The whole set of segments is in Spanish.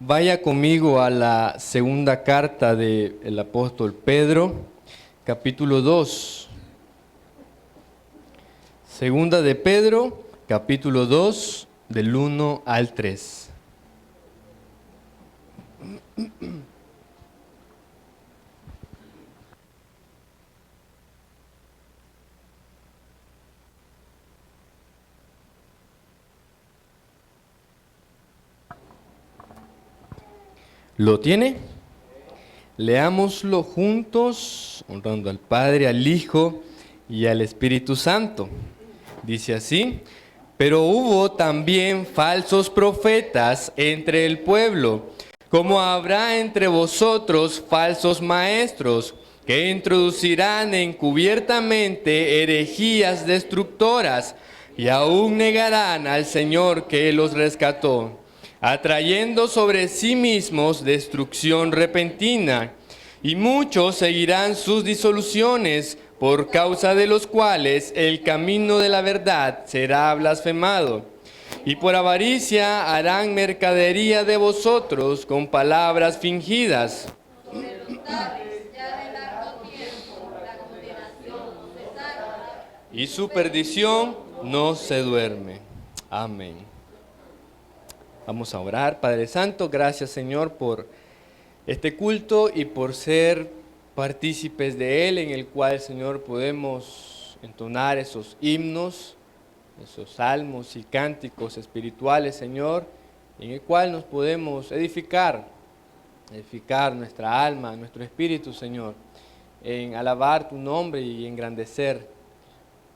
Vaya conmigo a la segunda carta del apóstol Pedro, capítulo 2. Segunda de Pedro, capítulo 2, del 1 al 3. ¿Lo tiene? Leámoslo juntos, honrando al Padre, al Hijo y al Espíritu Santo. Dice así: pero hubo también falsos profetas entre el pueblo, como habrá entre vosotros falsos maestros, que introducirán encubiertamente herejías destructoras, y aún negarán al Señor que los rescató, atrayendo sobre sí mismos destrucción repentina. Y muchos seguirán sus disoluciones, por causa de los cuales el camino de la verdad será blasfemado. Y por avaricia harán mercadería de vosotros con palabras fingidas. De los tales ya de largo tiempo la condenación no cesara, Y su perdición no se duerme. Amén. Vamos a orar. Padre Santo, gracias Señor por este culto y por ser partícipes de él, en el cual, Señor, podemos entonar esos himnos, esos salmos y cánticos espirituales, Señor, en el cual nos podemos edificar nuestra alma, nuestro espíritu, Señor, en alabar tu nombre y engrandecer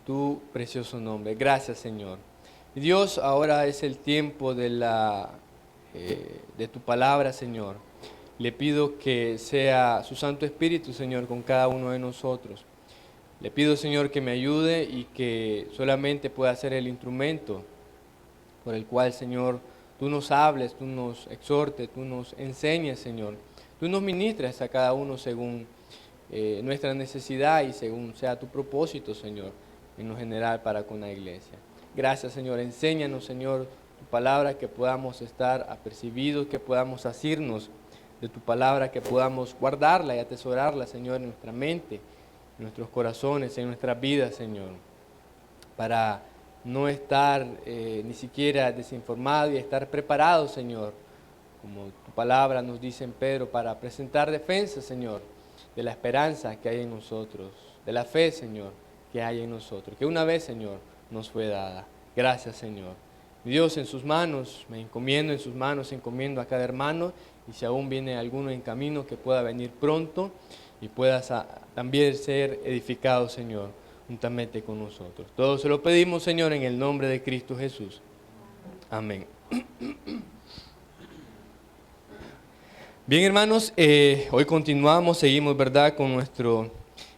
tu precioso nombre. Gracias, Señor. Y Dios, ahora es el tiempo de tu palabra, Señor. Le pido que sea su Santo Espíritu, Señor, con cada uno de nosotros. Le pido, Señor, que me ayude y que solamente pueda ser el instrumento por el cual, Señor, tú nos hables, tú nos exhortes, tú nos enseñes, Señor. Tú nos ministres a cada uno según nuestra necesidad y según sea tu propósito, Señor, en lo general para con la iglesia. Gracias, Señor. Enséñanos, Señor, tu palabra, que podamos estar apercibidos, que podamos asirnos de tu palabra, que podamos guardarla y atesorarla, Señor, en nuestra mente, en nuestros corazones, en nuestras vidas, Señor, para no estar ni siquiera desinformado y estar preparado, Señor, como tu palabra nos dice en Pedro, para presentar defensa, Señor, de la esperanza que hay en nosotros, de la fe, Señor, que hay en nosotros, que una vez, Señor, nos fue dada. Gracias, Señor. Dios, en sus manos, me encomiendo, en sus manos encomiendo a cada hermano, y si aún viene alguno en camino, que pueda venir pronto y pueda también ser edificado, Señor, juntamente con nosotros. Todo se lo pedimos, Señor, en el nombre de Cristo Jesús. Amén. Bien, hermanos, hoy continuamos, seguimos, ¿verdad?, con nuestro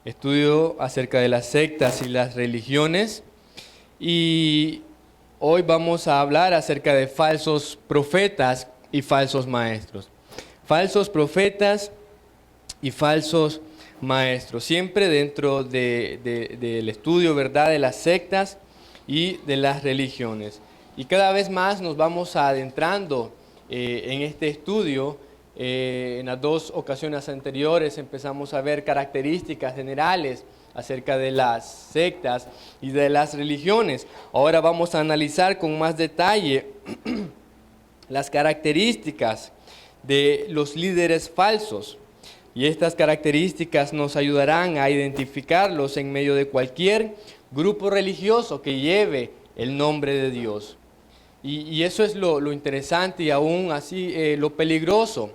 estudio acerca de las sectas y las religiones. Y hoy vamos a hablar acerca de falsos profetas y falsos maestros. Falsos profetas y falsos maestros. Siempre dentro del estudio, ¿verdad?, de las sectas y de las religiones. Y cada vez más nos vamos adentrando en este estudio. En las dos ocasiones anteriores empezamos a ver características generales acerca de las sectas y de las religiones. Ahora vamos a analizar con más detalle las características de los líderes falsos. Y estas características nos ayudarán a identificarlos en medio de cualquier grupo religioso que lleve el nombre de Dios. Y eso es lo interesante y aún así lo peligroso,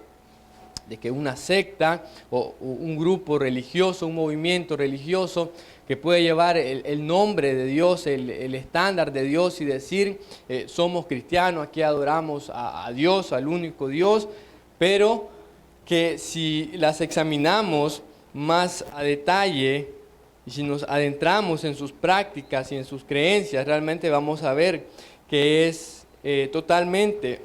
de que una secta o un grupo religioso, un movimiento religioso que puede llevar el nombre de Dios, el estándar de Dios y decir somos cristianos, aquí adoramos a Dios, al único Dios, pero que si las examinamos más a detalle y si nos adentramos en sus prácticas y en sus creencias, realmente vamos a ver que es totalmente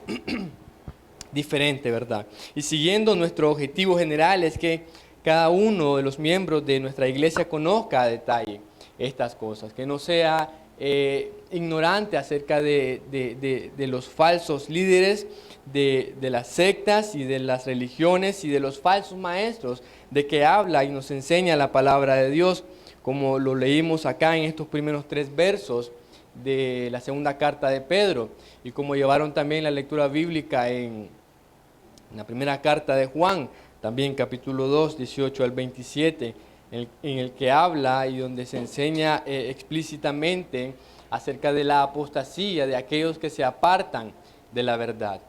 diferente, ¿verdad? Y siguiendo nuestro objetivo general es que cada uno de los miembros de nuestra iglesia conozca a detalle estas cosas, que no sea ignorante acerca de los falsos líderes, de las sectas y de las religiones y de los falsos maestros de que habla y nos enseña la palabra de Dios, como lo leímos acá en estos primeros 3 versos de la segunda carta de Pedro, y como llevaron también la lectura bíblica en la primera carta de Juan, también capítulo 2, 18 al 27, en el que habla y donde se enseña explícitamente acerca de la apostasía de aquellos que se apartan de la verdad,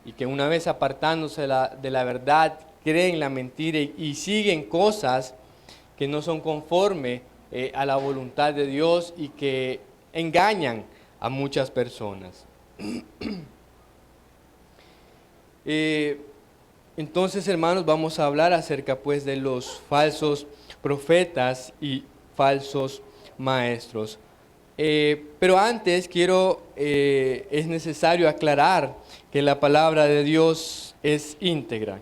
y que una vez apartándose de la verdad creen la mentira y siguen cosas que no son conforme a la voluntad de Dios y que engañan a muchas personas. Entonces, hermanos, vamos a hablar acerca pues de los falsos profetas y falsos maestros. Pero antes es necesario aclarar que la palabra de Dios es íntegra,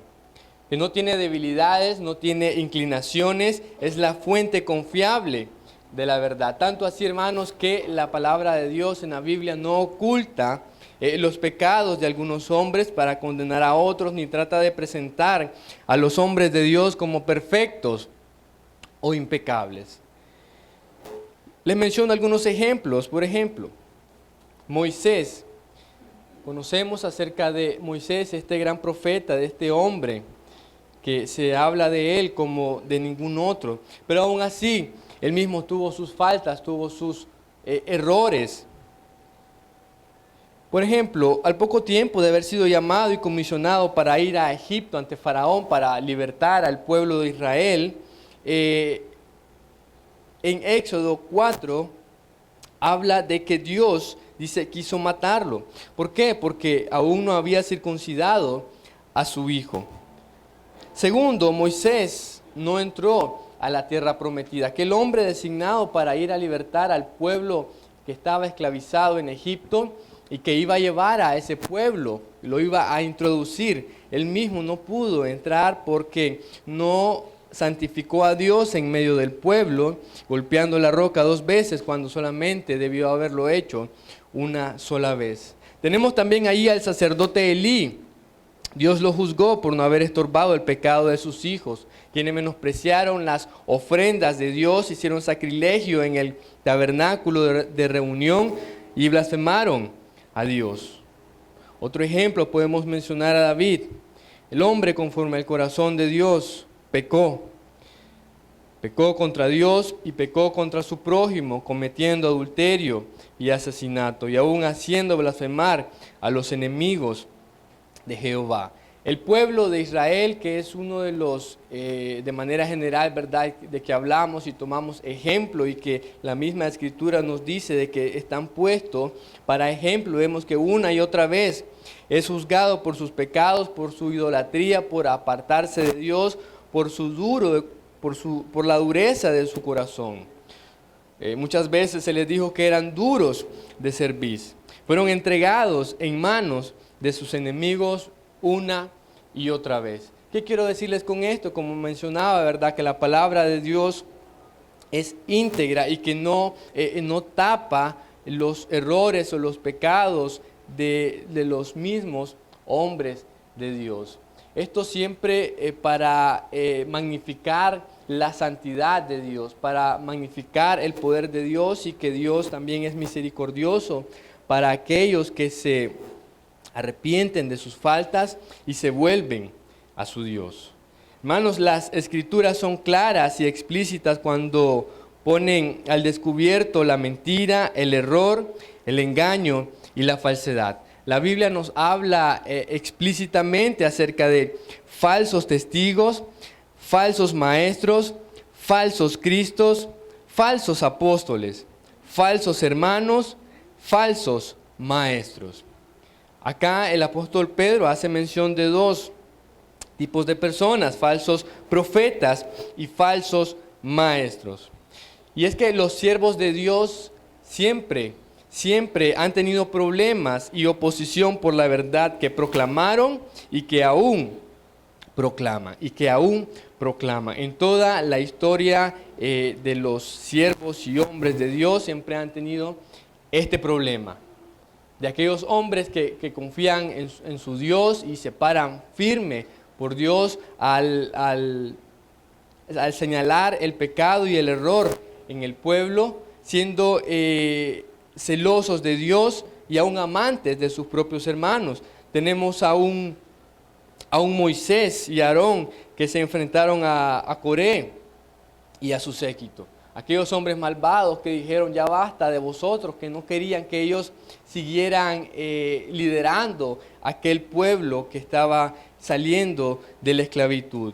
que no tiene debilidades, no tiene inclinaciones, es la fuente confiable de la verdad. Tanto así, hermanos, que la palabra de Dios en la Biblia no oculta los pecados de algunos hombres para condenar a otros, ni trata de presentar a los hombres de Dios como perfectos o impecables. Les menciono algunos ejemplos. Por ejemplo, Moisés. Conocemos acerca de Moisés, este gran profeta, de este hombre, que se habla de él como de ningún otro. Pero aún así, él mismo tuvo sus faltas, tuvo sus errores. Por ejemplo, al poco tiempo de haber sido llamado y comisionado para ir a Egipto ante Faraón para libertar al pueblo de Israel, en Éxodo 4 habla de que Dios, dice, quiso matarlo. ¿Por qué? Porque aún no había circuncidado a su hijo. Segundo, Moisés no entró a la tierra prometida. Aquel hombre designado para ir a libertar al pueblo que estaba esclavizado en Egipto y que iba a llevar a ese pueblo, lo iba a introducir. Él mismo no pudo entrar porque no santificó a Dios en medio del pueblo, golpeando la roca 2 veces cuando solamente debió haberlo hecho una sola vez. Tenemos también ahí al sacerdote Elí. Dios lo juzgó por no haber estorbado el pecado de sus hijos, quienes menospreciaron las ofrendas de Dios, hicieron sacrilegio en el tabernáculo de reunión y blasfemaron a Dios. Otro ejemplo podemos mencionar a David. El hombre conforme al corazón de Dios pecó contra Dios y pecó contra su prójimo, cometiendo adulterio y asesinato, y aún haciendo blasfemar a los enemigos de Jehová. El pueblo de Israel, que es uno de los, de manera general, ¿verdad?, de que hablamos y tomamos ejemplo y que la misma Escritura nos dice de que están puestos para ejemplo. Vemos que una y otra vez es juzgado por sus pecados, por su idolatría, por apartarse de Dios, por la dureza de su corazón. Muchas veces se les dijo que eran duros de cerviz. Fueron entregados en manos de sus enemigos una y otra vez. ¿Qué quiero decirles con esto? Como mencionaba, ¿verdad?, que la palabra de Dios es íntegra y que no tapa los errores o los pecados de los mismos hombres de Dios. Esto siempre para magnificar la santidad de Dios, para magnificar el poder de Dios, y que Dios también es misericordioso para aquellos que se arrepienten de sus faltas y se vuelven a su Dios. Hermanos, las Escrituras son claras y explícitas cuando ponen al descubierto la mentira, el error, el engaño y la falsedad. La Biblia nos habla explícitamente acerca de falsos testigos, falsos maestros, falsos cristos, falsos apóstoles, falsos hermanos, falsos maestros. Acá el apóstol Pedro hace mención de 2 tipos de personas: falsos profetas y falsos maestros. Y es que los siervos de Dios siempre han tenido problemas y oposición por la verdad que proclamaron y que aún proclama. En toda la historia de los siervos y hombres de Dios siempre han tenido este problema. De aquellos hombres que confían en su Dios y se paran firme por Dios al señalar el pecado y el error en el pueblo, siendo celosos de Dios y aún amantes de sus propios hermanos. Tenemos a un Moisés y Aarón que se enfrentaron a Coré y a su séquito. Aquellos hombres malvados que dijeron ya basta de vosotros, que no querían que ellos siguieran liderando aquel pueblo que estaba saliendo de la esclavitud.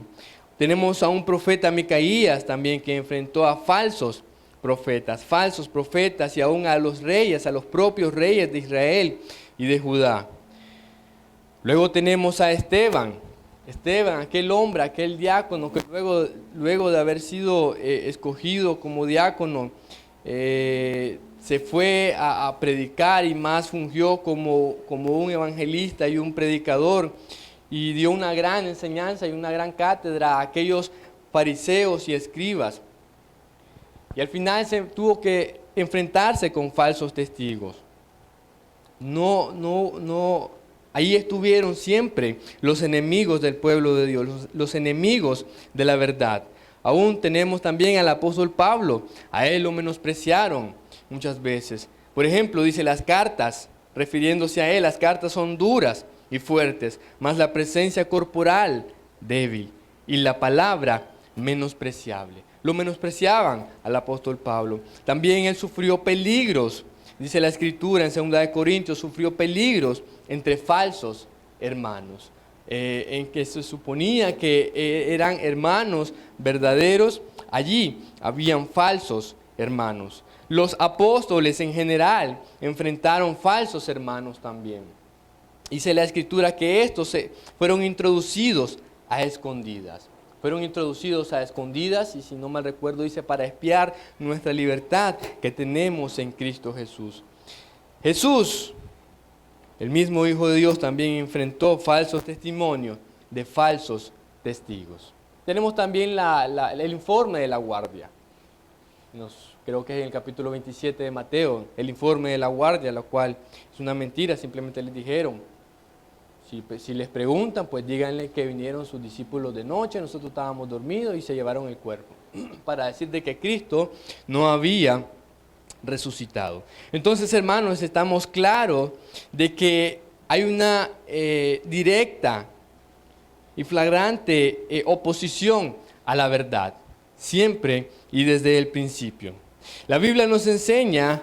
Tenemos a un profeta Micaías también que enfrentó a falsos profetas y aún a los reyes, a los propios reyes de Israel y de Judá. Luego tenemos a Esteban, aquel hombre, aquel diácono que luego de haber sido escogido como diácono, se fue a predicar y más fungió como un evangelista y un predicador y dio una gran enseñanza y una gran cátedra a aquellos fariseos y escribas. Y al final se tuvo que enfrentarse con falsos testigos. Ahí estuvieron siempre los enemigos del pueblo de Dios, los enemigos de la verdad. Aún tenemos también al apóstol Pablo, a él lo menospreciaron muchas veces. Por ejemplo, dice las cartas, refiriéndose a él, las cartas son duras y fuertes, mas la presencia corporal débil y la palabra menospreciable. Lo menospreciaban al apóstol Pablo. También él sufrió peligros. Dice la Escritura en 2 Corintios, sufrió peligros entre falsos hermanos, en que se suponía que eran hermanos verdaderos, allí habían falsos hermanos. Los apóstoles en general enfrentaron falsos hermanos también. Dice la Escritura que estos fueron introducidos a escondidas. Y si no mal recuerdo dice para espiar nuestra libertad que tenemos en Cristo Jesús. Jesús, el mismo Hijo de Dios, también enfrentó falsos testimonios de falsos testigos. Tenemos también el informe de la guardia. Creo que es en el capítulo 27 de Mateo, el informe de la guardia, lo cual es una mentira, simplemente les dijeron. Si les preguntan, pues díganle que vinieron sus discípulos de noche, nosotros estábamos dormidos y se llevaron el cuerpo, para decir de que Cristo no había resucitado. Entonces, hermanos, estamos claros de que hay una directa y flagrante oposición a la verdad, siempre y desde el principio. La Biblia nos enseña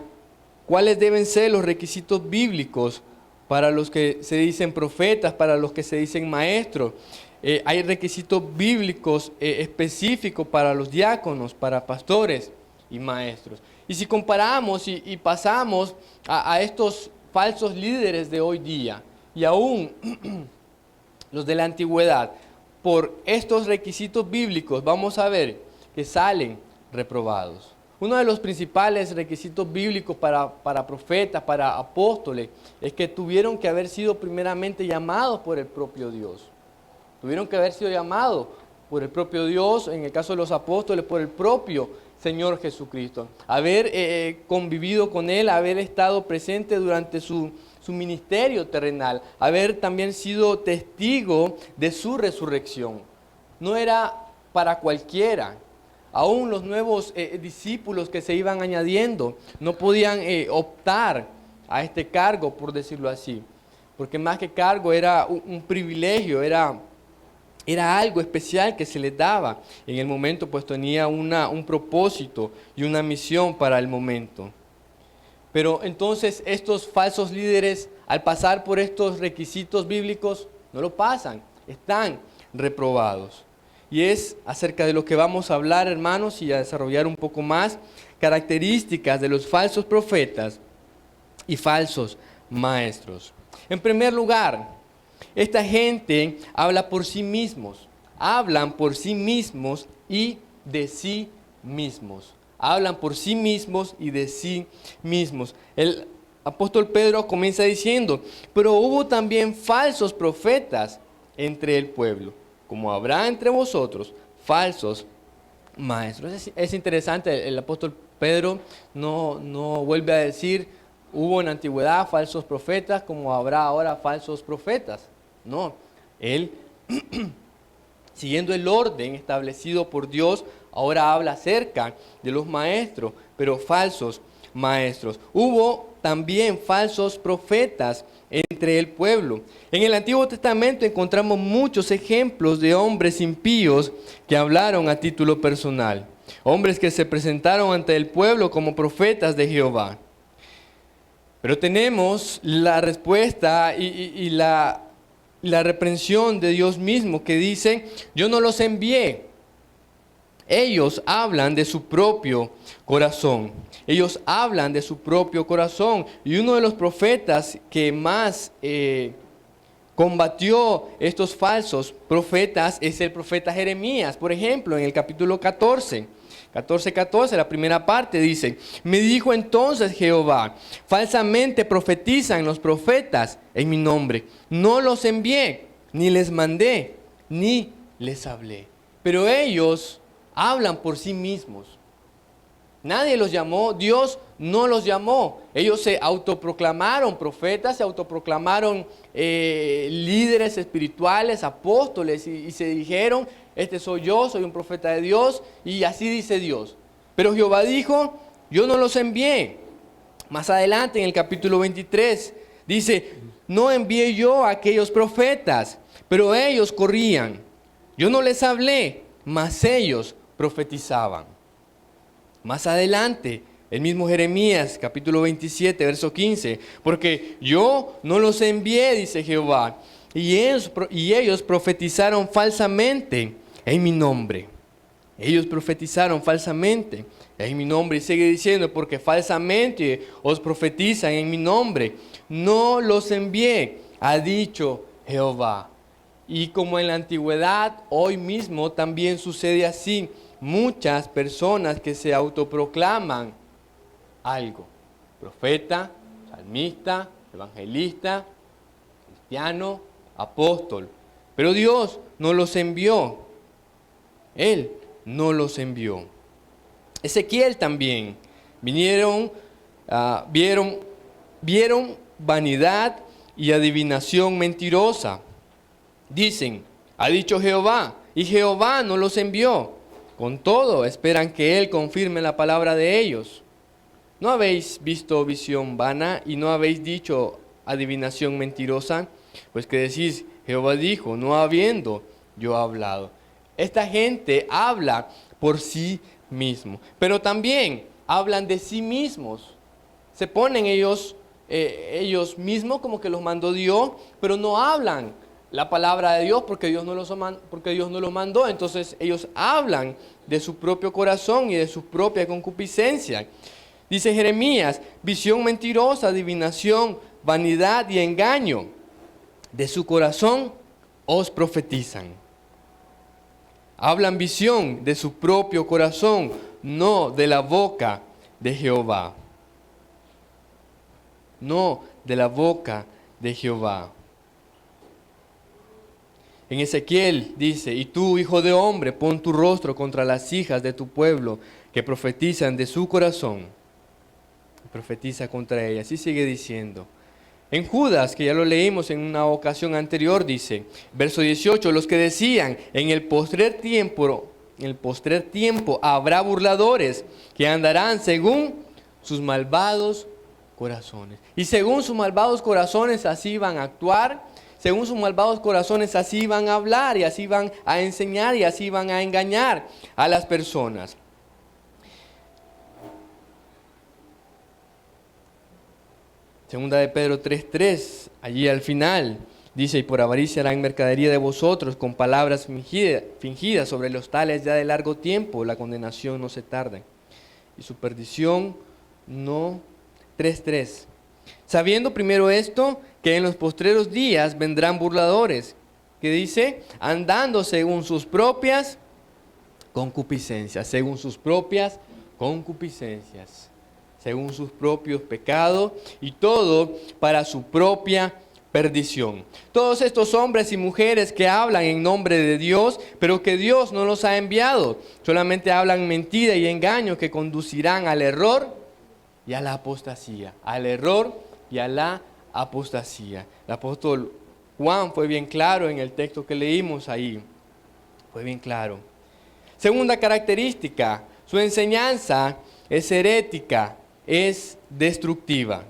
cuáles deben ser los requisitos bíblicos para los que se dicen profetas, para los que se dicen maestros. Hay requisitos bíblicos específicos para los diáconos, para pastores y maestros. Y si comparamos y pasamos a estos falsos líderes de hoy día y aún los de la antigüedad, por estos requisitos bíblicos vamos a ver que salen reprobados. Uno de los principales requisitos bíblicos para profetas, para apóstoles, es que tuvieron que haber sido primeramente llamados por el propio Dios. Tuvieron que haber sido llamados por el propio Dios, en el caso de los apóstoles, por el propio Señor Jesucristo. Haber convivido con Él, haber estado presente durante su ministerio terrenal, haber también sido testigo de su resurrección. No era para cualquiera. Aún los nuevos discípulos que se iban añadiendo no podían optar a este cargo, por decirlo así. Porque más que cargo era un privilegio, era algo especial que se les daba. En el momento pues tenía un propósito y una misión para el momento. Pero entonces estos falsos líderes, al pasar por estos requisitos bíblicos, no lo pasan, están reprobados. Y es acerca de lo que vamos a hablar, hermanos, y a desarrollar un poco más, características de los falsos profetas y falsos maestros. En primer lugar, esta gente hablan por sí mismos y de sí mismos. Hablan por sí mismos y de sí mismos. El apóstol Pedro comienza diciendo, pero hubo también falsos profetas entre el pueblo, como habrá entre vosotros falsos maestros. Es interesante, el apóstol Pedro no vuelve a decir hubo en la antigüedad falsos profetas como habrá ahora falsos profetas. No, él, siguiendo el orden establecido por Dios, ahora habla acerca de los maestros, pero falsos maestros. Hubo también falsos profetas entre el pueblo. En el Antiguo Testamento encontramos muchos ejemplos de hombres impíos que hablaron a título personal. Hombres que se presentaron ante el pueblo como profetas de Jehová. Pero tenemos la respuesta y la reprensión de Dios mismo que dice: yo no los envié. Ellos hablan de su propio corazón. Ellos hablan de su propio corazón. Y uno de los profetas que más combatió estos falsos profetas es el profeta Jeremías. Por ejemplo, en el capítulo 14, la primera parte dice: me dijo entonces Jehová, falsamente profetizan los profetas en mi nombre. No los envié, ni les mandé, ni les hablé. Pero ellos hablan por sí mismos. Nadie los llamó, Dios no los llamó. Ellos se autoproclamaron profetas, se autoproclamaron líderes espirituales, apóstoles, y se dijeron: este soy yo, soy un profeta de Dios, y así dice Dios. Pero Jehová dijo: yo no los envié. Más adelante en el capítulo 23 dice: no envié yo a aquellos profetas, pero ellos corrían. Yo no les hablé, mas ellos profetizaban. Más adelante, el mismo Jeremías, capítulo 27, verso 15, porque yo no los envié, dice Jehová, y ellos profetizaron falsamente en mi nombre. Ellos profetizaron falsamente en mi nombre, y sigue diciendo: porque falsamente os profetizan en mi nombre. No los envié, ha dicho Jehová. Y como en la antigüedad, hoy mismo también sucede así. Muchas personas que se autoproclaman algo: profeta, salmista, evangelista, cristiano, apóstol. Pero Dios no los envió. Él no los envió. Ezequiel también. Vieron vanidad y adivinación mentirosa. Dicen: ha dicho Jehová, y Jehová no los envió. Con todo, esperan que Él confirme la palabra de ellos. ¿No habéis visto visión vana y no habéis dicho adivinación mentirosa? Pues que decís: Jehová dijo, no habiendo yo hablado. Esta gente habla por sí mismo, pero también hablan de sí mismos. Se ponen ellos mismos como que los mandó Dios, pero no hablan la palabra de Dios porque Dios no lo mandó. Entonces ellos hablan de su propio corazón y de su propia concupiscencia. Dice Jeremías: visión mentirosa, adivinación, vanidad y engaño. De su corazón os profetizan. Hablan visión de su propio corazón, no de la boca de Jehová. No de la boca de Jehová. En Ezequiel dice: y tú, hijo de hombre, pon tu rostro contra las hijas de tu pueblo, que profetizan de su corazón. Profetiza contra ellas. Y sigue diciendo. En Judas, que ya lo leímos en una ocasión anterior, dice, verso 18, los que decían: en el postrer tiempo habrá burladores que andarán según sus malvados corazones. Y según sus malvados corazones así van a actuar. Según sus malvados corazones así van a hablar, y así van a enseñar, y así van a engañar a las personas. Segunda de Pedro 3:3, allí al final, dice: y por avaricia harán mercadería de vosotros con palabras fingidas, sobre los tales ya de largo tiempo la condenación no se tarda, y su perdición no. 3:3. Sabiendo primero esto, que en los postreros días vendrán burladores, que dice, andando según sus propias concupiscencias, según sus propias concupiscencias, según sus propios pecados, y todo para su propia perdición. Todos estos hombres y mujeres que hablan en nombre de Dios, pero que Dios no los ha enviado, solamente hablan mentira y engaño que conducirán al error y a la apostasía, al error y a la apostasía. El apóstol Juan fue bien claro en el texto que leímos ahí, fue bien claro. Segunda característica, su enseñanza es herética, es destructiva.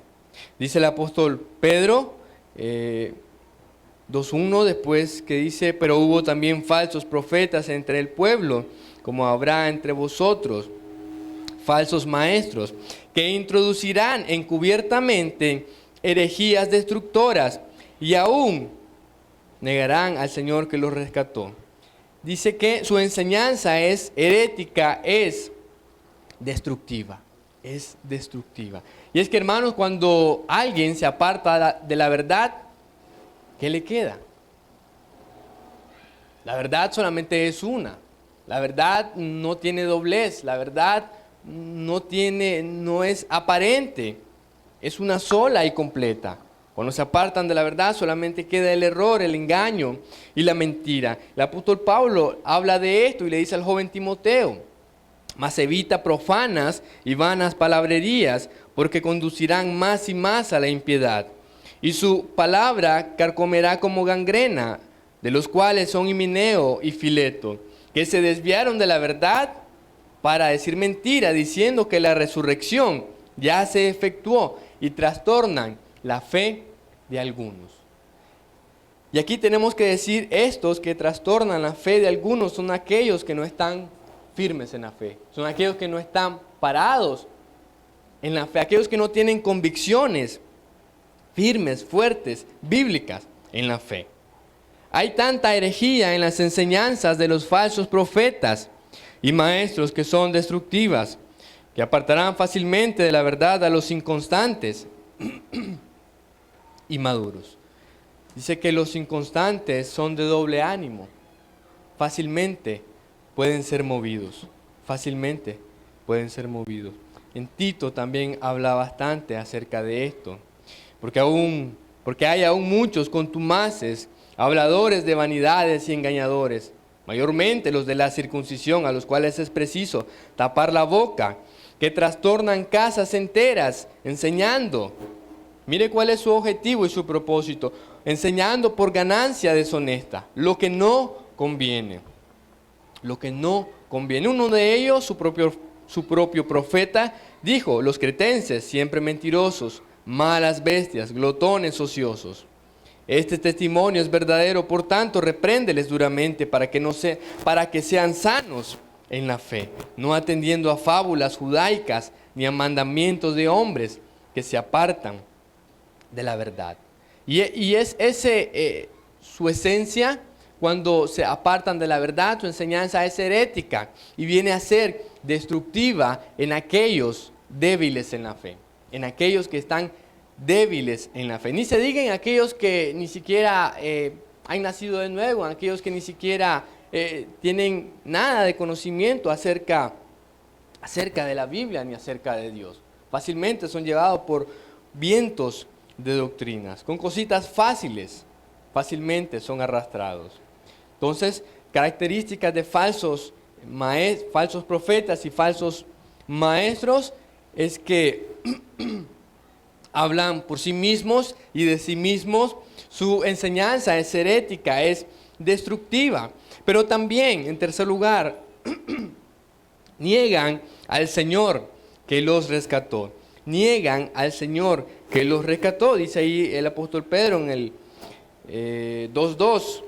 Dice el apóstol Pedro 2:1 después que dice, pero hubo también falsos profetas entre el pueblo, como habrá entre vosotros falsos maestros, que introducirán encubiertamente herejías destructoras y aún negarán al Señor que los rescató. Dice que su enseñanza es herética, es destructiva, es destructiva. Y es que, hermanos, cuando alguien se aparta de la verdad, ¿qué le queda? La verdad solamente es una. La verdad no tiene doblez, la verdad no es aparente, es una sola y completa. Cuando se apartan de la verdad solamente queda el error, el engaño y la mentira. El apóstol Pablo habla de esto y le dice al joven Timoteo, mas evita profanas y vanas palabrerías, porque conducirán más y más a la impiedad. Y su palabra carcomerá como gangrena, de los cuales son Himeneo y Fileto, que se desviaron de la verdad para decir mentira, diciendo que la resurrección ya se efectuó, y trastornan la fe de algunos. Y aquí tenemos que decir, estos que trastornan la fe de algunos son aquellos que no están firmes en la fe, son aquellos que no están parados en la fe, aquellos que no tienen convicciones firmes, fuertes, bíblicas en la fe. Hay tanta herejía en las enseñanzas de los falsos profetas y maestros que son destructivas, que apartarán fácilmente de la verdad a los inconstantes y maduros. Dice que los inconstantes son de doble ánimo, fácilmente pueden ser movidos, fácilmente pueden ser movidos. En Tito también habla bastante acerca de esto, porque hay aún muchos contumaces, habladores de vanidades y engañadores, mayormente los de la circuncisión, a los cuales es preciso tapar la boca, que trastornan casas enteras, enseñando. Mire cuál es su objetivo y su propósito, enseñando por ganancia deshonesta, lo que no conviene. Lo que no conviene. Uno de ellos, su propio profeta, dijo, los cretenses, siempre mentirosos, malas bestias, glotones ociosos. Este testimonio es verdadero, por tanto, repréndeles duramente para que sean sanos en la fe, no atendiendo a fábulas judaicas ni a mandamientos de hombres que se apartan de la verdad. Y es su esencia cuando se apartan de la verdad, su enseñanza es herética y viene a ser destructiva en aquellos débiles en la fe, en aquellos que están débiles en la fe. Ni se diga en aquellos que ni siquiera han nacido de nuevo, en aquellos que ni siquiera tienen nada de conocimiento acerca de la Biblia ni acerca de Dios. Fácilmente son llevados por vientos de doctrinas, con cositas fáciles, fácilmente son arrastrados. Entonces, características de falsos profetas y falsos maestros es que hablan por sí mismos y de sí mismos. Su enseñanza es herética, es destructiva. Pero también, en tercer lugar, niegan al Señor que los rescató. Niegan al Señor que los rescató. Dice ahí el apóstol Pedro en el 2:2.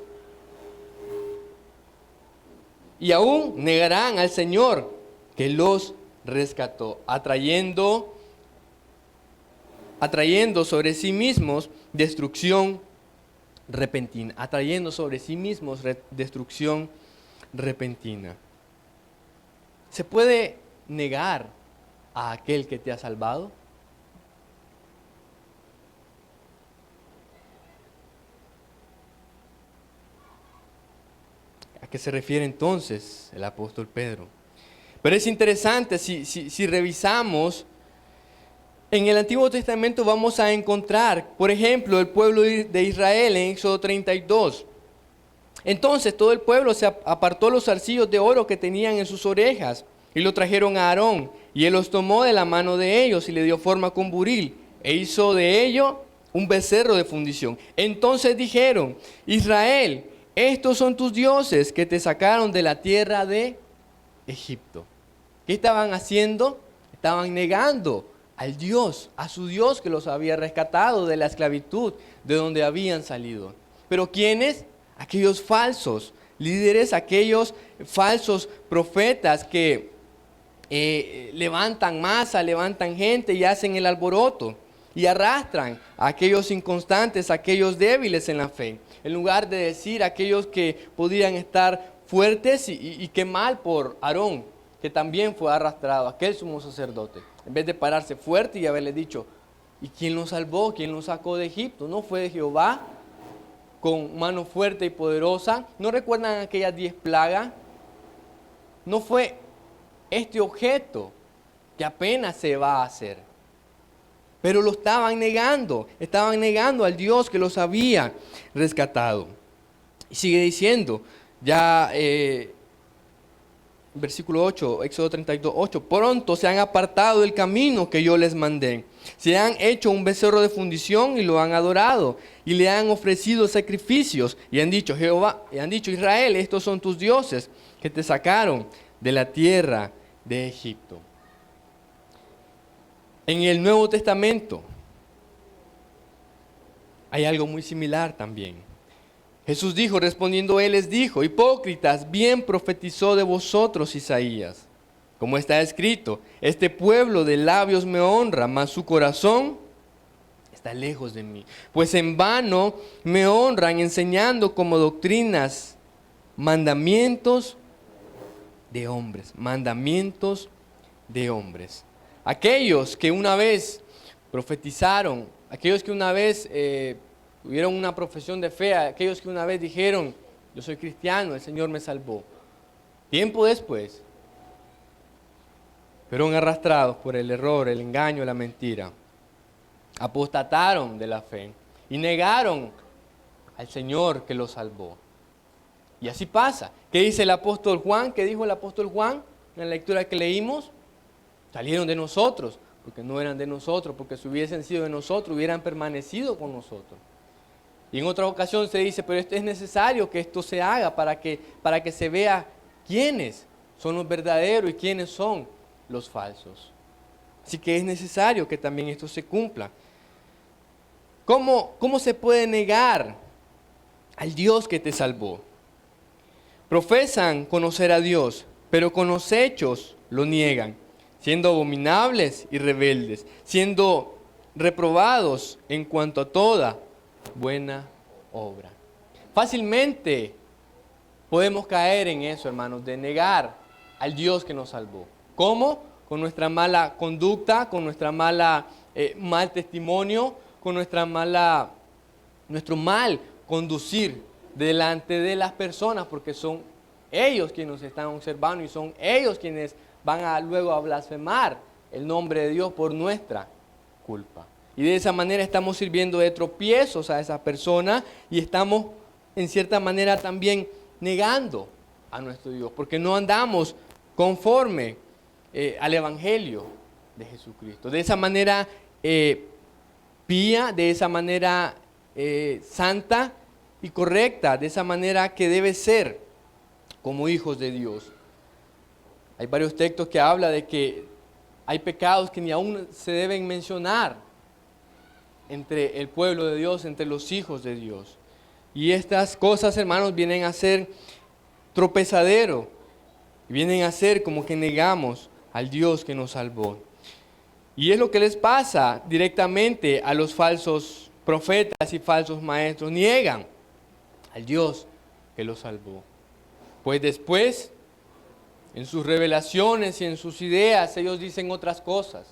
Y aún negarán al Señor que los rescató, atrayendo sobre sí mismos destrucción repentina, atrayendo sobre sí mismos destrucción repentina. ¿Se puede negar a aquel que te ha salvado? ¿A qué se refiere entonces el apóstol Pedro? Pero es interesante, si revisamos, en el Antiguo Testamento vamos a encontrar, por ejemplo, el pueblo de Israel en Éxodo 32. Entonces todo el pueblo se apartó los zarcillos de oro que tenían en sus orejas y lo trajeron a Aarón, Y él los tomó de la mano de ellos y le dio forma con buril, e hizo de ello un becerro de fundición. Entonces dijeron: Israel, estos son tus dioses que te sacaron de la tierra de Egipto. ¿Qué estaban haciendo? Estaban negando al Dios, a su Dios que los había rescatado de la esclavitud, de donde habían salido. ¿Pero quiénes? Aquellos falsos líderes, aquellos falsos profetas que levantan masa, levantan gente y hacen el alboroto y arrastran a aquellos inconstantes, a aquellos débiles en la fe, en lugar de decir a aquellos que podían estar fuertes y qué mal por Aarón, que también fue arrastrado, aquel sumo sacerdote, en vez de pararse fuerte y haberle dicho: ¿y quién los salvó? ¿Quién los sacó de Egipto? ¿No fue Jehová con mano fuerte y poderosa? ¿No recuerdan aquellas 10 plagas? No fue este objeto que apenas se va a hacer. Pero lo estaban negando al Dios que los había rescatado. Y sigue diciendo, ya versículo 8, Éxodo 32, 8, pronto se han apartado del camino que yo les mandé. Se han hecho un becerro de fundición y lo han adorado, y le han ofrecido sacrificios, y han dicho: Jehová, y han dicho: Israel, estos son tus dioses que te sacaron de la tierra de Egipto. En el Nuevo Testamento hay algo muy similar también. Jesús dijo, respondiendo él les dijo: hipócritas, bien profetizó de vosotros Isaías, como está escrito: este pueblo de labios me honra, mas su corazón está lejos de mí. Pues en vano me honran, enseñando como doctrinas mandamientos de hombres. Mandamientos de hombres. Aquellos que una vez profetizaron, aquellos que una vez tuvieron una profesión de fe, aquellos que una vez dijeron: yo soy cristiano, el Señor me salvó. Tiempo después, fueron arrastrados por el error, el engaño, la mentira. Apostataron de la fe y negaron al Señor que los salvó. Y así pasa. ¿Qué dice el apóstol Juan? ¿Qué dijo el apóstol Juan en la lectura que leímos? Salieron de nosotros, porque no eran de nosotros, porque si hubiesen sido de nosotros, hubieran permanecido con nosotros. Y en otra ocasión se dice: pero es necesario que esto se haga para que se vea quiénes son los verdaderos y quiénes son los falsos. Así que es necesario que también esto se cumpla. ¿Cómo se puede negar al Dios que te salvó? Profesan conocer a Dios, pero con los hechos lo niegan, siendo abominables y rebeldes, siendo reprobados en cuanto a toda buena obra. Fácilmente podemos caer en eso, hermanos, de negar al Dios que nos salvó. ¿Cómo? Con nuestra mala conducta, con nuestra mal testimonio, con nuestro mal conducir delante de las personas, porque son ellos quienes nos están observando y son ellos quienes van luego a blasfemar el nombre de Dios por nuestra culpa. Y de esa manera estamos sirviendo de tropiezos a esa persona y estamos en cierta manera también negando a nuestro Dios, porque no andamos conforme al Evangelio de Jesucristo. De esa manera pía, de esa manera santa y correcta, de esa manera que debe ser como hijos de Dios. Hay varios textos que hablan de que hay pecados que ni aún se deben mencionar entre el pueblo de Dios, entre los hijos de Dios. Y estas cosas, hermanos, vienen a ser tropezadero, vienen a ser como que negamos al Dios que nos salvó. Y es lo que les pasa directamente a los falsos profetas y falsos maestros. Niegan al Dios que los salvó. Pues después, en sus revelaciones y en sus ideas, ellos dicen otras cosas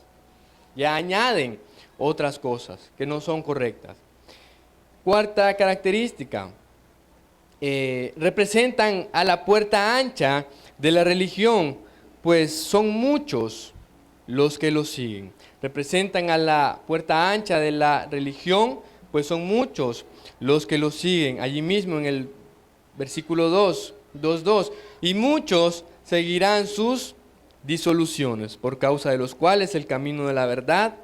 y añaden otras cosas que no son correctas. Cuarta característica, representan a la puerta ancha de la religión, pues son muchos los que lo siguen. Representan a la puerta ancha de la religión, pues son muchos los que lo siguen. Allí mismo en el versículo 2:2, y muchos seguirán sus disoluciones, por causa de los cuales el camino de la verdad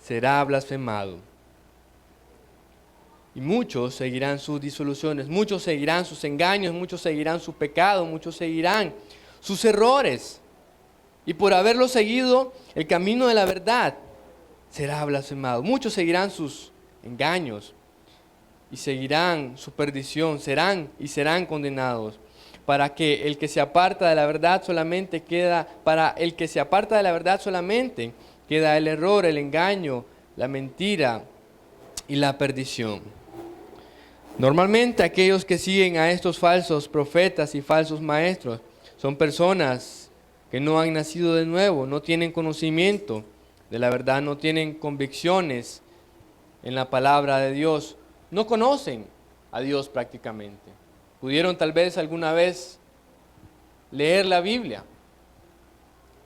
será blasfemado. Y muchos seguirán sus disoluciones, muchos seguirán sus engaños, muchos seguirán su pecado, muchos seguirán sus errores. Y por haberlo seguido, el camino de la verdad será blasfemado. Muchos seguirán sus engaños y seguirán su perdición, serán condenados. Para el que se aparta de la verdad solamente queda el error, el engaño, la mentira y la perdición. Normalmente aquellos que siguen a estos falsos profetas y falsos maestros son personas que no han nacido de nuevo, no tienen conocimiento de la verdad, no tienen convicciones en la palabra de Dios, no conocen a Dios prácticamente. Pudieron tal vez alguna vez leer la Biblia,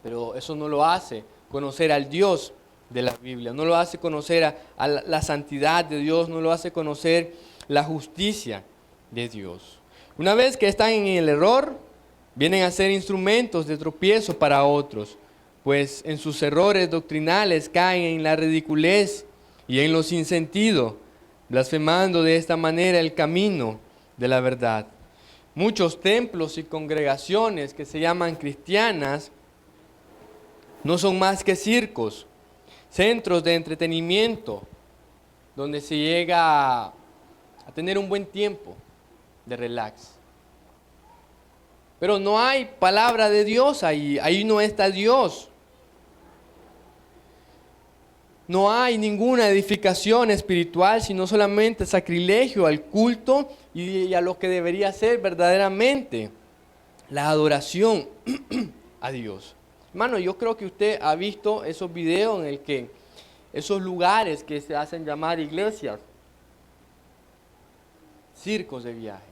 pero eso no lo hace conocer al Dios de la Biblia, no lo hace conocer a la santidad de Dios, no lo hace conocer la justicia de Dios. Una vez que están en el error, vienen a ser instrumentos de tropiezo para otros, pues en sus errores doctrinales caen en la ridiculez y en lo sinsentido, blasfemando de esta manera el camino de la verdad. Muchos templos y congregaciones que se llaman cristianas no son más que circos, centros de entretenimiento, donde se llega a tener un buen tiempo de relax. Pero no hay palabra de Dios ahí no está Dios. No hay ninguna edificación espiritual, sino solamente sacrilegio al culto y a lo que debería ser verdaderamente la adoración a Dios. Hermano, yo creo que usted ha visto esos videos en el que esos lugares que se hacen llamar iglesias, circos de viaje,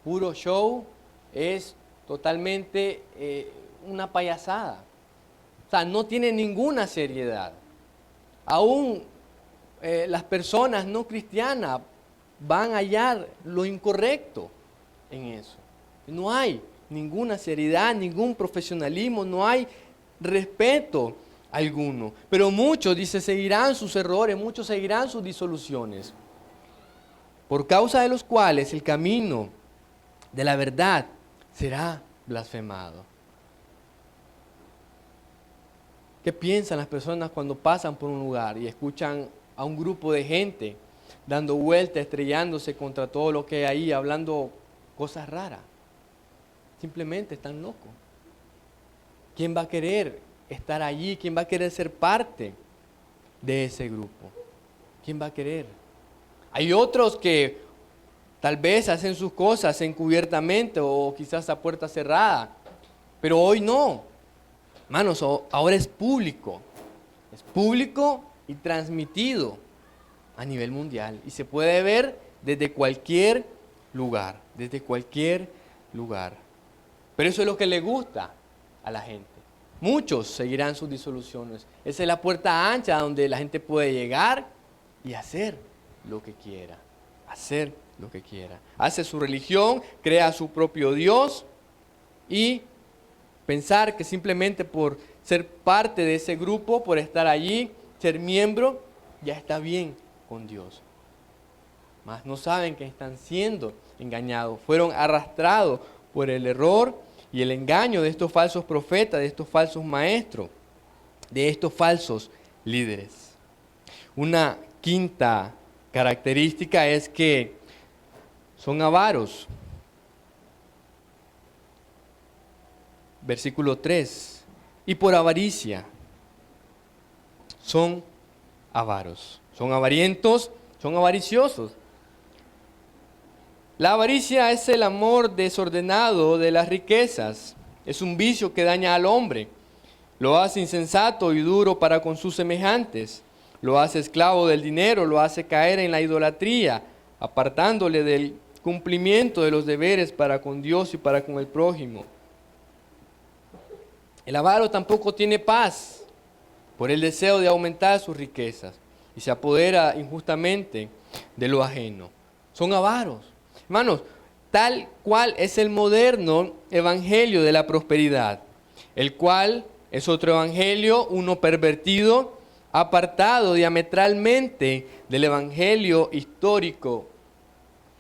puro show, es totalmente una payasada. O sea, no tiene ninguna seriedad. Aún las personas no cristianas van a hallar lo incorrecto en eso. No hay ninguna seriedad, ningún profesionalismo, no hay respeto alguno. Pero muchos, dice, seguirán sus errores, muchos seguirán sus disoluciones, por causa de los cuales el camino de la verdad será blasfemado. ¿Qué piensan las personas cuando pasan por un lugar y escuchan a un grupo de gente dando vueltas, estrellándose contra todo lo que hay ahí, hablando cosas raras? Simplemente están locos. ¿Quién va a querer estar allí? ¿Quién va a querer ser parte de ese grupo? ¿Quién va a querer? Hay otros que tal vez hacen sus cosas encubiertamente o quizás a puerta cerrada, pero hoy no. Hermanos, ahora es público y transmitido a nivel mundial y se puede ver desde cualquier lugar, Pero eso es lo que le gusta a la gente. Muchos seguirán sus disoluciones. Esa es la puerta ancha donde la gente puede llegar y hacer lo que quiera, Hace su religión, crea su propio Dios y pensar que simplemente por ser parte de ese grupo, por estar allí, ser miembro, ya está bien con Dios. Mas no saben que están siendo engañados. Fueron arrastrados por el error y el engaño de estos falsos profetas, de estos falsos maestros, de estos falsos líderes. Una quinta característica es que son avaros. Versículo 3. Y por avaricia son avaros. Son avarientos, son avariciosos. La avaricia es el amor desordenado de las riquezas. Es un vicio que daña al hombre. Lo hace insensato y duro para con sus semejantes. Lo hace esclavo del dinero, lo hace caer en la idolatría, apartándole del cumplimiento de los deberes para con Dios y para con el prójimo. El avaro tampoco tiene paz por el deseo de aumentar sus riquezas y se apodera injustamente de lo ajeno. Son avaros. Hermanos, tal cual es el moderno evangelio de la prosperidad. el cual es otro evangelio, uno pervertido, apartado diametralmente del evangelio histórico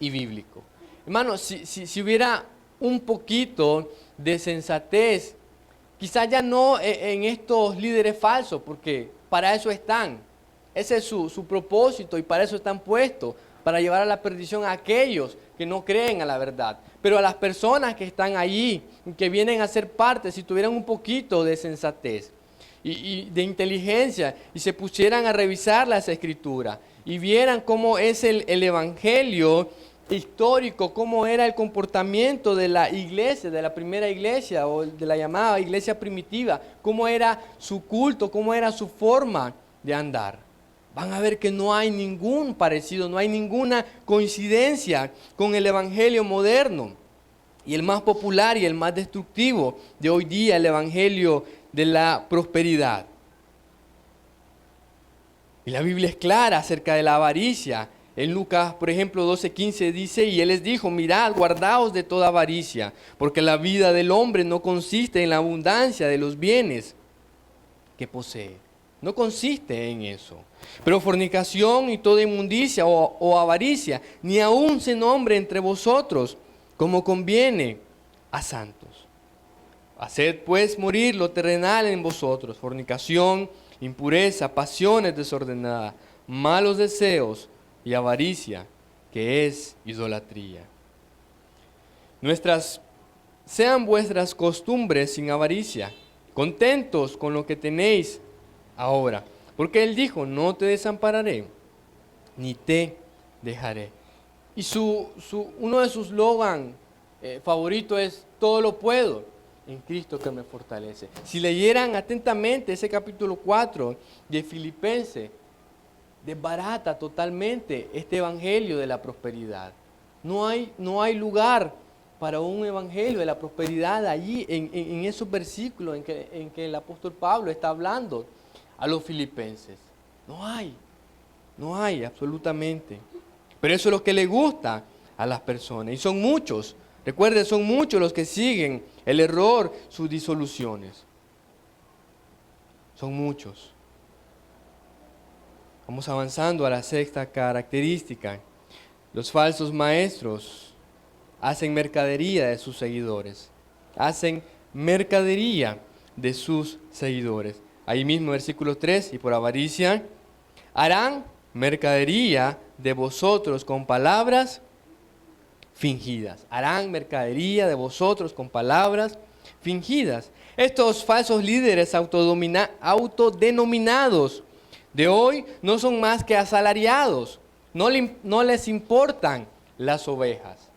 y bíblico. Hermanos, si hubiera un poquito de sensatez, quizás ya no en estos líderes falsos, porque para eso están. Ese es su propósito y para eso están puestos, para llevar a la perdición a aquellos que no creen a la verdad. Pero a las personas que están allí, que vienen a ser parte, si tuvieran un poquito de sensatez y de inteligencia y se pusieran a revisar las escrituras y vieran cómo es el evangelio histórico, cómo era el comportamiento de la iglesia, de la primera iglesia o de la llamada iglesia primitiva, cómo era su culto, cómo era su forma de andar. Van a ver que no hay ningún parecido, no hay ninguna coincidencia con el evangelio moderno. Y el más popular y el más destructivo de hoy día, el evangelio de la prosperidad. Y la Biblia es clara acerca de la avaricia. En Lucas, por ejemplo, 12:15 dice, y Él les dijo, mirad, guardaos de toda avaricia, porque la vida del hombre no consiste en la abundancia de los bienes que posee. No consiste en eso. Pero fornicación y toda inmundicia o avaricia, ni aun se nombre entre vosotros, como conviene a santos. Haced pues morir lo terrenal en vosotros, fornicación, impureza, pasiones desordenadas, malos deseos y avaricia, que es idolatría. Sean vuestras costumbres sin avaricia, contentos con lo que tenéis ahora. Porque Él dijo, no te desampararé, ni te dejaré. Y uno de sus slogans favoritos es, todo lo puedo en Cristo que me fortalece. Si leyeran atentamente ese capítulo 4 de Filipenses, desbarata totalmente este evangelio de la prosperidad. No hay lugar para un evangelio de la prosperidad allí en esos versículos en que el apóstol Pablo está hablando a los filipenses. No hay absolutamente. Pero eso es lo que le gusta a las personas. Y son muchos, recuerden, son muchos los que siguen el error, sus disoluciones. Son muchos. Vamos avanzando a la sexta característica. Los falsos maestros hacen mercadería de sus seguidores. Hacen mercadería de sus seguidores. Ahí mismo, versículo 3, y por avaricia, harán mercadería de vosotros con palabras fingidas. Harán mercadería de vosotros con palabras fingidas. Estos falsos líderes autodenominados de hoy no son más que asalariados. No les importan las ovejas.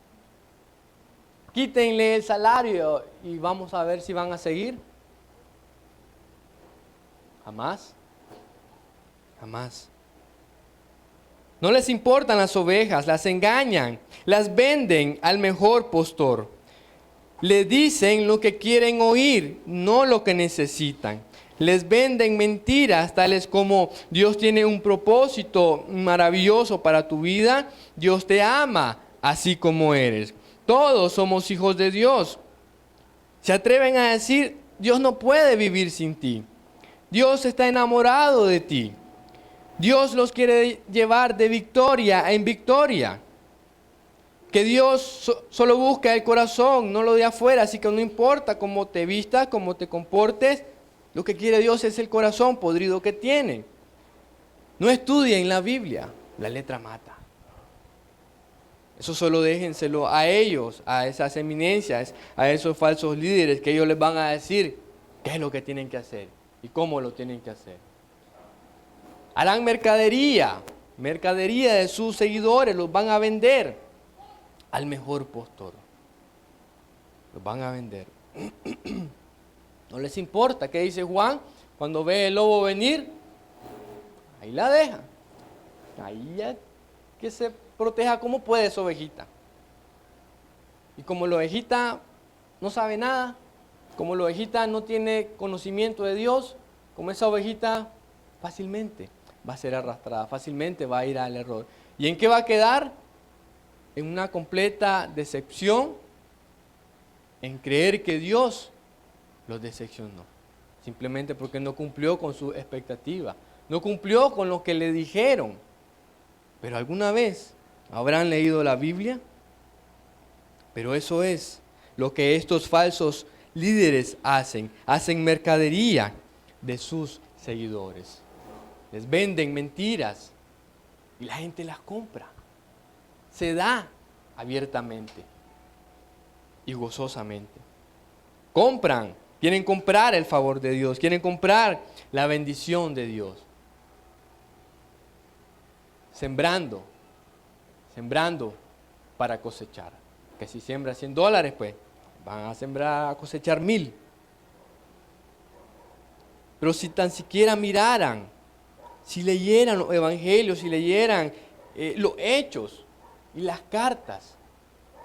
Quítenle el salario y vamos a ver si van a seguir. Jamás. Jamás. No les importan las ovejas, las engañan, las venden al mejor postor. Le dicen lo que quieren oír, no lo que necesitan. Les venden mentiras tales como Dios tiene un propósito maravilloso para tu vida, Dios te ama así como eres. Todos somos hijos de Dios. Se atreven a decir, Dios no puede vivir sin ti. Dios está enamorado de ti. Dios los quiere llevar de victoria en victoria. Que Dios solo busca el corazón, no lo de afuera. Así que no importa cómo te vistas, cómo te comportes. Lo que quiere Dios es el corazón podrido que tiene. No estudien la Biblia, la letra mata. Eso solo déjenselo a ellos, a esas eminencias, a esos falsos líderes, que ellos les van a decir qué es lo que tienen que hacer y cómo lo tienen que hacer. Harán mercadería de sus seguidores, los van a vender al mejor postor. Los van a vender. No les importa qué dice Juan cuando ve el lobo venir, ahí la deja. Ahí ya que se proteja como puede esa ovejita. Y como la ovejita no sabe nada, como la ovejita no tiene conocimiento de Dios, como esa ovejita fácilmente va a ser arrastrada, fácilmente va a ir al error. ¿Y en qué va a quedar? En una completa decepción, en creer que Dios los decepcionó. Simplemente porque no cumplió con su expectativa. No cumplió con lo que le dijeron. Pero alguna vez habrán leído la Biblia. Pero eso es lo que estos falsos líderes hacen. Hacen mercadería de sus seguidores. Les venden mentiras y la gente las compra. Se da abiertamente y gozosamente. Compran, quieren comprar el favor de Dios, quieren comprar la bendición de Dios. Sembrando para cosechar. Que si siembra $100, pues van a sembrar, a cosechar 1000. Pero si tan siquiera miraran, si leyeran los evangelios, si leyeran los hechos y las cartas,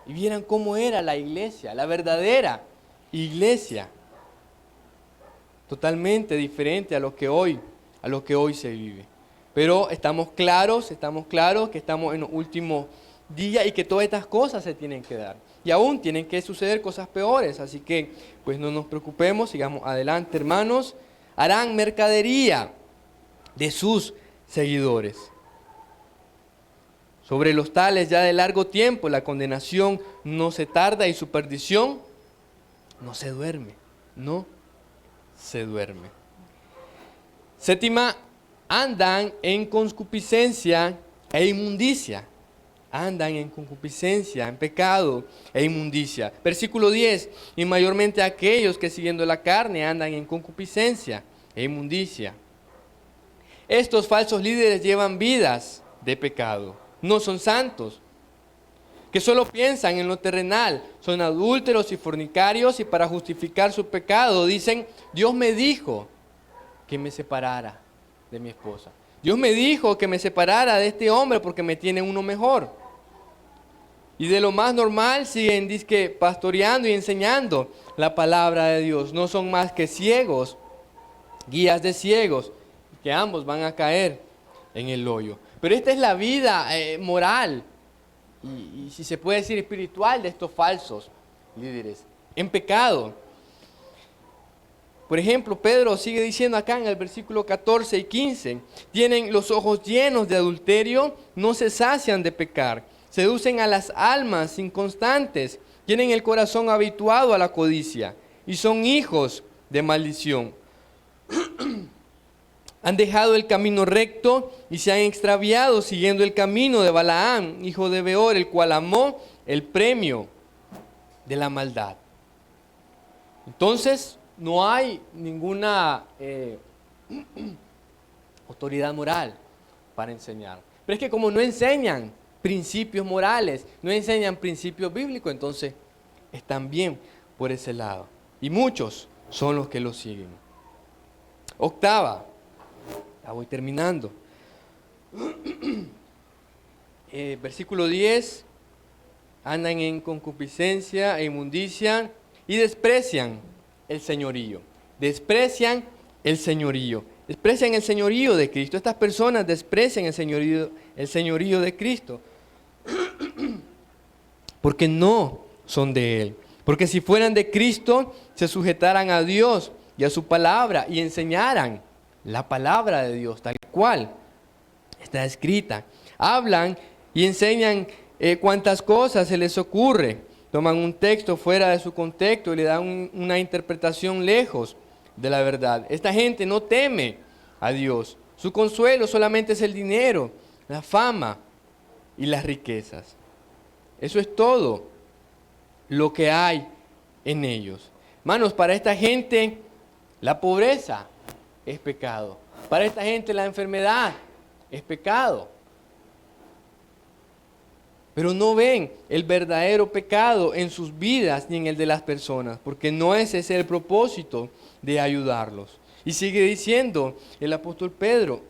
y vieran cómo era la iglesia, la verdadera iglesia, totalmente diferente a lo que hoy se vive. Pero estamos claros que estamos en los últimos días y que todas estas cosas se tienen que dar. Y aún tienen que suceder cosas peores, así que pues no nos preocupemos, sigamos adelante, hermanos. Harán mercadería de sus seguidores. Sobre los tales ya de largo tiempo la condenación no se tarda y su perdición no se duerme. Séptima, andan en concupiscencia e inmundicia. Andan en concupiscencia, en pecado e inmundicia. Versículo 10, y mayormente aquellos que siguiendo la carne andan en concupiscencia e inmundicia. Estos falsos líderes llevan vidas de pecado, no son santos, que solo piensan en lo terrenal, son adúlteros y fornicarios y para justificar su pecado dicen, Dios me dijo que me separara de mi esposa. Dios me dijo que me separara de este hombre porque me tiene uno mejor. Y de lo más normal siguen dizque pastoreando y enseñando la palabra de Dios. No son más que ciegos, guías de ciegos, que ambos van a caer en el hoyo. Pero esta es la vida moral y si se puede decir espiritual de estos falsos líderes en pecado. Por ejemplo, Pedro sigue diciendo acá en el versículo 14 y 15, tienen los ojos llenos de adulterio, no se sacian de pecar, seducen a las almas inconstantes, tienen el corazón habituado a la codicia y son hijos de maldición. Han dejado el camino recto y se han extraviado siguiendo el camino de Balaam, hijo de Beor, el cual amó el premio de la maldad. Entonces, no hay ninguna autoridad moral para enseñar. Pero es que como no enseñan principios morales, no enseñan principios bíblicos, entonces están bien por ese lado. Y muchos son los que lo siguen. Octava, ya voy terminando. Versículo 10, andan en concupiscencia e inmundicia y desprecian el señorío. Desprecian el señorío. Desprecian el señorío de Cristo. Estas personas desprecian el señorío de Cristo. Porque no son de Él. Porque si fueran de Cristo, se sujetaran a Dios y a su palabra y enseñaran la palabra de Dios, tal cual está escrita. Hablan y enseñan cuantas cosas se les ocurre. Toman un texto fuera de su contexto y le dan una interpretación lejos de la verdad. Esta gente no teme a Dios. Su consuelo solamente es el dinero, la fama y las riquezas. Eso es todo lo que hay en ellos. Hermanos, para esta gente la pobreza es pecado. Para esta gente la enfermedad es pecado. Pero no ven el verdadero pecado en sus vidas ni en el de las personas, porque no es ese el propósito de ayudarlos. Y sigue diciendo el apóstol Pedro,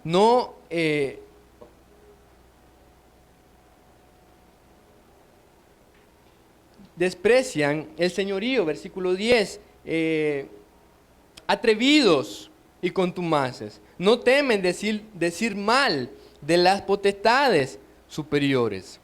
no desprecian el señorío, versículo 10, atrevidos y contumaces, no temen decir mal de las potestades superiores.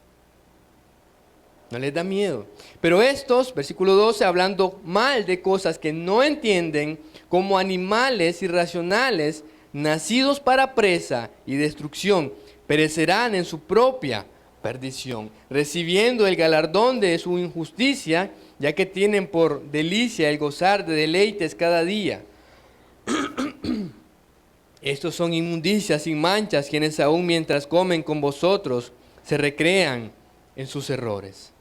No les da miedo. Pero estos, versículo 12, hablando mal de cosas que no entienden, como animales irracionales, nacidos para presa y destrucción, perecerán en su propia perdición, recibiendo el galardón de su injusticia, ya que tienen por delicia el gozar de deleites cada día. Estos son inmundicias sin manchas, quienes aún mientras comen con vosotros se recrean en sus errores.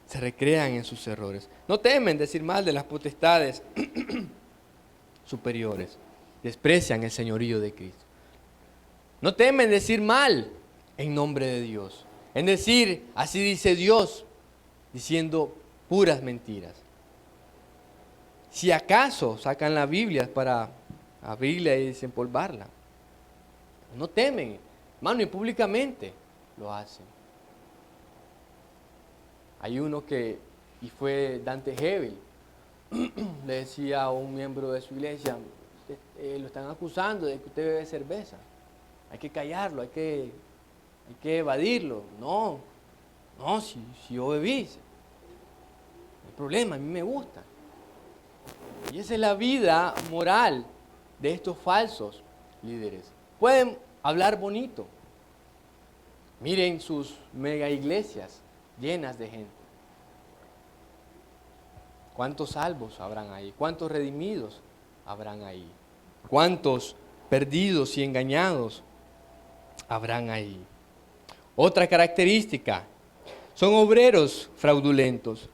Se recrean en sus errores. No temen decir mal de las potestades superiores. Desprecian el señorío de Cristo. No temen decir mal en nombre de Dios. En decir, así dice Dios, diciendo puras mentiras. Si acaso sacan la Biblia para abrirla y desempolvarla. No temen, hermano, y públicamente lo hacen. Hay uno que, y fue Dante Hebel, le decía a un miembro de su iglesia, lo están acusando de que usted bebe cerveza. Hay que callarlo, hay que evadirlo. No, si yo bebí, no hay problema, a mí me gusta. Y esa es la vida moral de estos falsos líderes. Pueden hablar bonito. Miren sus mega iglesias llenas de gente. ¿Cuántos salvos habrán ahí? ¿Cuántos redimidos habrán ahí? ¿Cuántos perdidos y engañados habrán ahí? Otra característica, son obreros fraudulentos.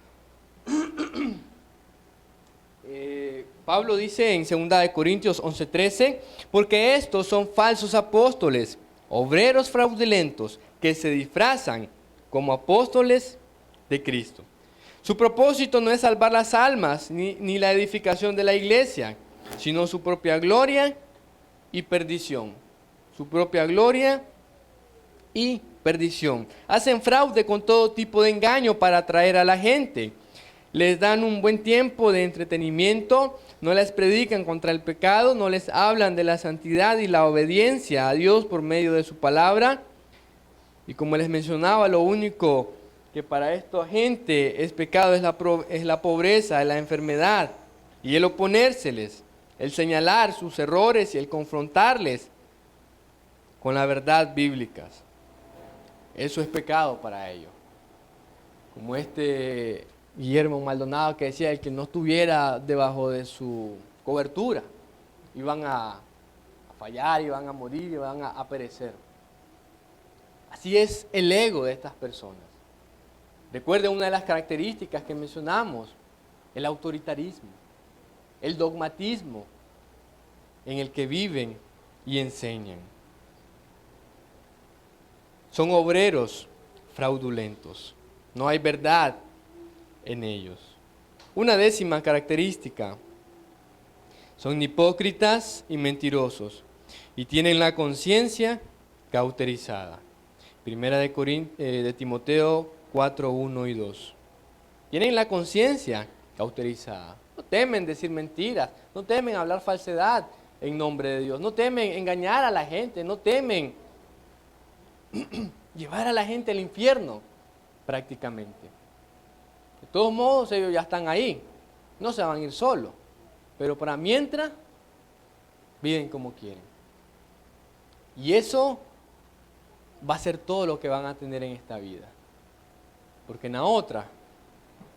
Pablo dice en 2 Corintios 11:13, porque estos son falsos apóstoles, obreros fraudulentos, que se disfrazan como apóstoles de Cristo. Su propósito no es salvar las almas, ni la edificación de la iglesia, sino su propia gloria y perdición. Su propia gloria y perdición. Hacen fraude con todo tipo de engaño para atraer a la gente. Les dan un buen tiempo de entretenimiento, no les predican contra el pecado, no les hablan de la santidad y la obediencia a Dios por medio de su palabra. Y como les mencionaba, lo único que para esta gente es pecado es la pobreza, es la enfermedad y el oponérseles, el señalar sus errores y el confrontarles con la verdad bíblica. Eso es pecado para ellos. Como Guillermo Maldonado que decía, el que no estuviera debajo de su cobertura, iban a fallar, iban a morir, iban a perecer. Así es el ego de estas personas. Recuerden una de las características que mencionamos, el autoritarismo, el dogmatismo en el que viven y enseñan. Son obreros fraudulentos, no hay verdad en ellos. Una décima característica, son hipócritas y mentirosos y tienen la conciencia cauterizada. Primera de Timoteo 4, 1 y 2. Tienen la conciencia cauterizada. No temen decir mentiras, no temen hablar falsedad en nombre de Dios, no temen engañar a la gente, no temen llevar a la gente al infierno prácticamente. De todos modos ellos ya están ahí, no se van a ir solos, pero para mientras viven como quieren. Y eso va a ser todo lo que van a tener en esta vida. Porque en la otra,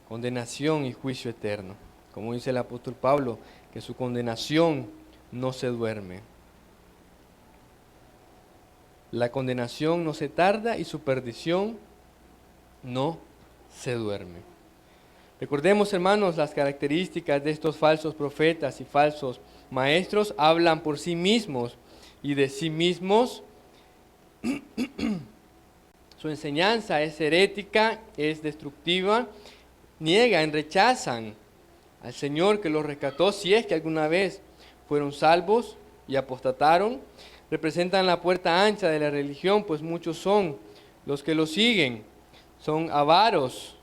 condenación y juicio eterno. Como dice el apóstol Pablo, que su condenación no se duerme. La condenación no se tarda y su perdición no se duerme. Recordemos, hermanos, las características de estos falsos profetas y falsos maestros. Hablan por sí mismos y de sí mismos. Su enseñanza es herética, es destructiva, niegan, rechazan al Señor que los rescató, si es que alguna vez fueron salvos y apostataron. Representan la puerta ancha de la religión, pues muchos son los que lo siguen, son avaros,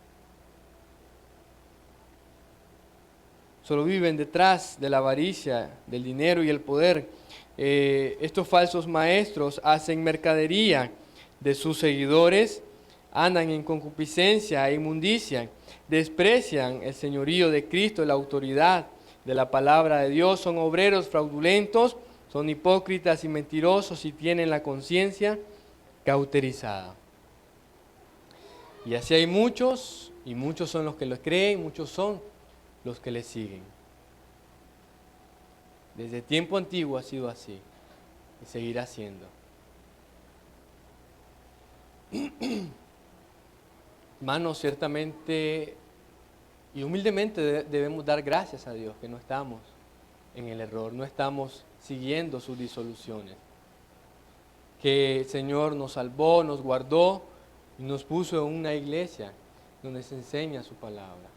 solo viven detrás de la avaricia, del dinero y el poder. Estos falsos maestros hacen mercadería de sus seguidores, andan en concupiscencia e inmundicia, desprecian el señorío de Cristo, la autoridad de la palabra de Dios, son obreros fraudulentos, son hipócritas y mentirosos y tienen la conciencia cauterizada. Y así hay muchos, y muchos son los que lo creen, muchos son los que le siguen. Desde tiempo antiguo ha sido así y seguirá siendo. Hermanos, ciertamente y humildemente debemos dar gracias a Dios que no estamos en el error, no estamos siguiendo sus disoluciones. Que el Señor nos salvó, nos guardó y nos puso en una iglesia donde se enseña su palabra.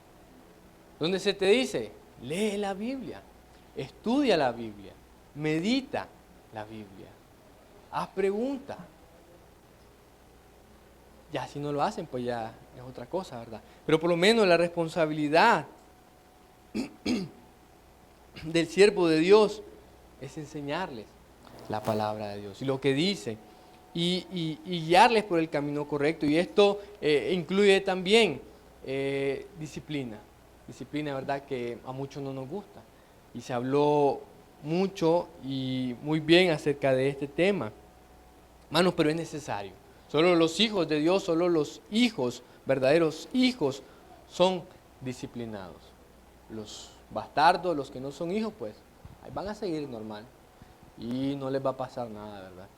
Donde se te dice, lee la Biblia, estudia la Biblia, medita la Biblia, haz preguntas. Ya si no lo hacen, pues ya es otra cosa, ¿verdad? Pero por lo menos la responsabilidad del siervo de Dios es enseñarles la palabra de Dios y lo que dice y guiarles por el camino correcto. Y esto incluye también disciplina, ¿verdad? Que a muchos no nos gusta. Y se habló mucho y muy bien acerca de este tema. Hermanos, pero es necesario. Solo los hijos de Dios, solo los hijos, verdaderos hijos, son disciplinados. Los bastardos, los que no son hijos, pues ahí van a seguir normal y no les va a pasar nada, ¿verdad?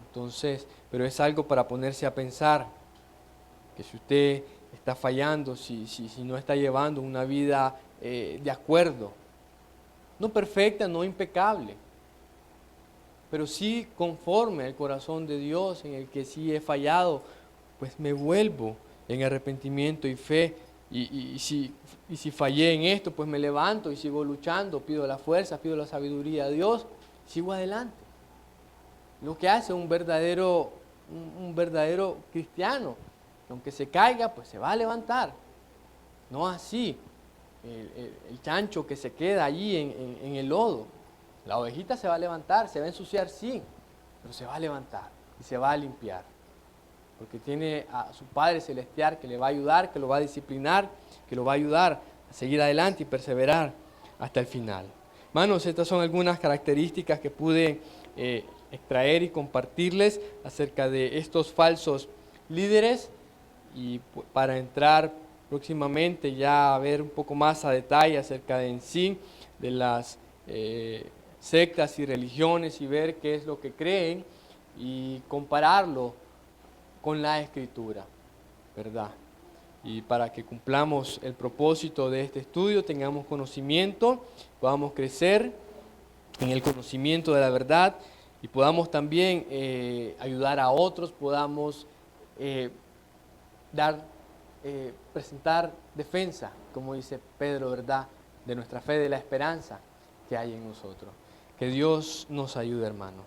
Entonces, pero es algo para ponerse a pensar, que si usted está fallando, si no está llevando una vida de acuerdo, no perfecta, no impecable, pero sí conforme al corazón de Dios, en el que sí he fallado, pues me vuelvo en arrepentimiento y fe, y si fallé en esto, pues me levanto y sigo luchando, pido la fuerza, pido la sabiduría a Dios, sigo adelante. Lo que hace un verdadero cristiano, aunque se caiga, pues se va a levantar. No así, el chancho que se queda allí en el lodo. La ovejita se va a levantar, se va a ensuciar, sí, pero se va a levantar y se va a limpiar. Porque tiene a su Padre Celestial que le va a ayudar, que lo va a disciplinar, que lo va a ayudar a seguir adelante y perseverar hasta el final. Hermanos, estas son algunas características que pude extraer y compartirles acerca de estos falsos líderes, y para entrar próximamente ya a ver un poco más a detalle acerca de en sí de las sectas y religiones y ver qué es lo que creen y compararlo con la Escritura, ¿verdad? Y para que cumplamos el propósito de este estudio, tengamos conocimiento, podamos crecer en el conocimiento de la verdad y podamos también ayudar a otros, podamos presentar defensa, como dice Pedro, ¿verdad?, de nuestra fe, de la esperanza que hay en nosotros. Que Dios nos ayude, hermano.